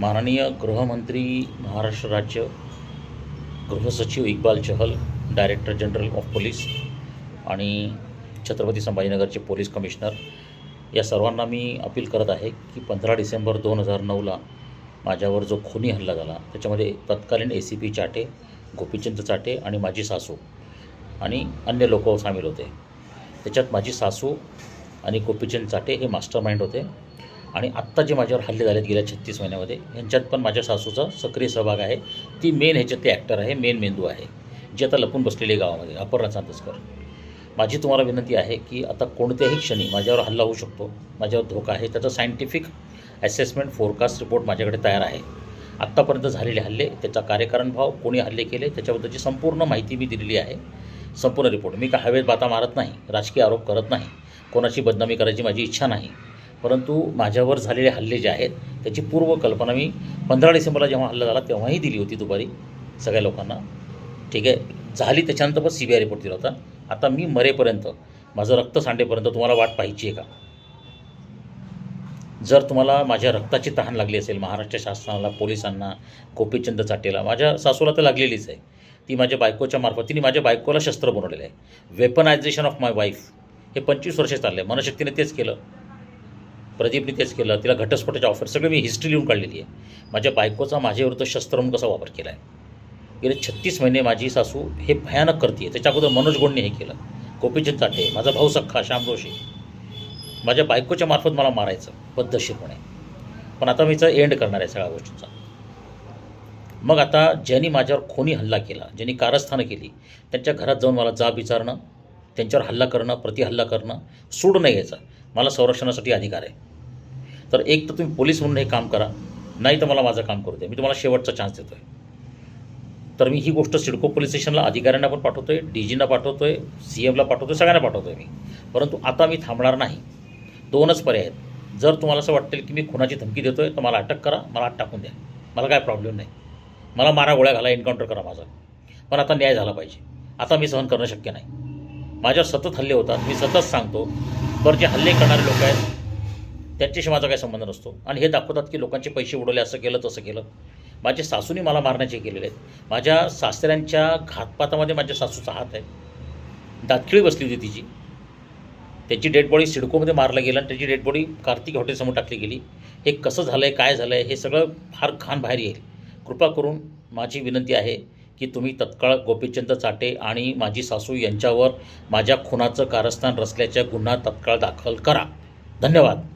माननीय गृहमंत्री, महाराष्ट्र राज्य गृहसचिव Iqbal Chahal, director general of police आणि छत्रपती संभाजीनगरचे पोलीस कमिशनर या सर्वांना मी अपील करत आहे की 15 डिसेंबर 2009ला माझ्यावर जो खुनी हल्ला झाला त्याच्यामध्ये तत्कालीन ACP चाटे, गोपीचंद चाटे आणि माझी सासू आणि अन्य लोक सामील होते. त्याच्यात माझी सासू आणि गोपीचंद चाटे हे मास्टरमाइंड होते आणि आत्ता जे माझ्यावर हल्ले झालेत गेल्या 36 महिन्यामध्ये यांच्यात पण माझ्या सासूचा सक्रिय सहभाग आहे. ती मेन ह्याच्यात ते ॲक्टर आहे, मेन मेंदू आहे, जी आता लपून बसलेली गावामध्ये अपर्णा चांदसकर. माझी तुम्हाला विनंती आहे की आता कोणत्याही क्षणी माझ्यावर हल्ला होऊ शकतो, माझ्यावर धोका आहे, त्याचा सायंटिफिक ॲसेसमेंट फोरकास्ट रिपोर्ट माझ्याकडे तयार आहे. आत्तापर्यंत झालेले हल्ले, त्याचा कार्यकारण भाव, कोणी हल्ले केले त्याच्याबद्दलची संपूर्ण माहिती मी दिलेली आहे. संपूर्ण रिपोर्ट. मी का हवेत बाता मारत नाही, राजकीय आरोप करत नाही, कोणाची बदनामी करायची माझी इच्छा नाही. परंतु माझ्यावर झालेले हल्ले जे आहेत त्याची पूर्वकल्पना मी 15 डिसेंबरला जेव्हा हल्ला झाला तेव्हाही दिली होती दुपारी सगळ्या लोकांना. ठीक आहे, झाली त्याच्यानंतर पण CBI रिपोर्ट दिला होता. आता मी मरेपर्यंत, माझं रक्त सांडेपर्यंत तुम्हाला वाट पाहायची आहे का? जर तुम्हाला माझ्या रक्ताची तहान लागली असेल, महाराष्ट्र शासनाला, पोलिसांना, गोपीचंद चाटेला, माझ्या सासूला तर लागलेलीच आहे. ती माझ्या बायकोच्या मार्फत, तिने माझ्या बायकोला शस्त्र बनवलेलं आहे. वेपनायझेशन ऑफ माय वाईफ हे 25 वर्ष चाललं आहे. मनशक्तीने तेच केलं, प्रदीपने तेच केलं, तिला घटस्फोटाच्या ऑफर, सगळं मी हिस्ट्री लिहून काढलेली आहे. माझ्या बायकोचा माझ्याविरुद्ध शस्त्र म्हणून कसा वापर केला आहे. गेले 36 महिने माझी सासू हे भयानक करते. त्याच्या अगोदर मनोज गोंडने हे केलं, गोपीचंद चाटे, माझा भाऊ सख्खा श्याम जोशी, माझ्या बायकोच्या मार्फत मला मारायचं पद्धतशीरपणे. पण आता मीचं एंड करणार आहे सगळ्या गोष्टींचा. मग आता ज्यांनी माझ्यावर खोनी हल्ला केला, ज्यांनी कारस्थानं केली, त्यांच्या घरात जाऊन मला जाब विचारणं, त्यांच्यावर हल्ला करणं, प्रतिहल्ला करणं, सूड नाही घ्यायचा. मला संरक्षणासाठी अधिकार आहे. तर एक तर तुम्ही पोलीस म्हणून हे काम करा, नाही तर मला माझं काम करू द्या. मी तुम्हाला शेवटचा चान्स देतो आहे. तर मी ही गोष्ट सिडको पोलीस स्टेशनला अधिकाऱ्यांना पण पाठवतो आहे, DGना पाठवतो आहे, CMला पाठवतो आहे, सगळ्यांना पाठवतो आहे मी. परंतु आता मी थांबणार नाही. 2च पर्याय आहेत. जर तुम्हाला असं वाटेल की मी खुनाची धमकी देतो आहे तर मला अटक करा, मला आत टाकून द्या, मला काय प्रॉब्लेम नाही. मला मारा, गोळ्या घाला, एन्काउंटर करा माझा. पण आता न्याय झाला पाहिजे. आता मी सहन करणं शक्य नाही. माझ्यावर सतत हल्ले होतात, मी सतत सांगतो. बरं, जे हल्ले करणारे लोक आहेत त्यांच्याशी माझा काही संबंध नसतो आणि हे दाखवतात की लोकांचे पैसे उडवले, असं केलं तसं केलं. माझ्या सासूने मला मारण्याचे केलेले आहेत. माझ्या सासऱ्यांच्या घातपातामध्ये माझ्या सासूचा हात आहे. दातखिळी बसली होती तिची. त्याची डेड बॉडी सिडकोमध्ये मारलं गेलं आणि त्याची डेड बॉडी कार्तिक हॉटेलसमोर टाकली गेली. हे कसं झालं आहे, काय झालं आहे, हे सगळं फार घाण बाहेर येईल. कृपा करून माझी विनंती आहे की तुम्ही तत्काळ गोपीचंद चाटे आणि माझी सासू यांच्यावर माझ्या खुनाचं कारस्थान रचल्याच्या गुन्हा तत्काळ दाखल करा. धन्यवाद.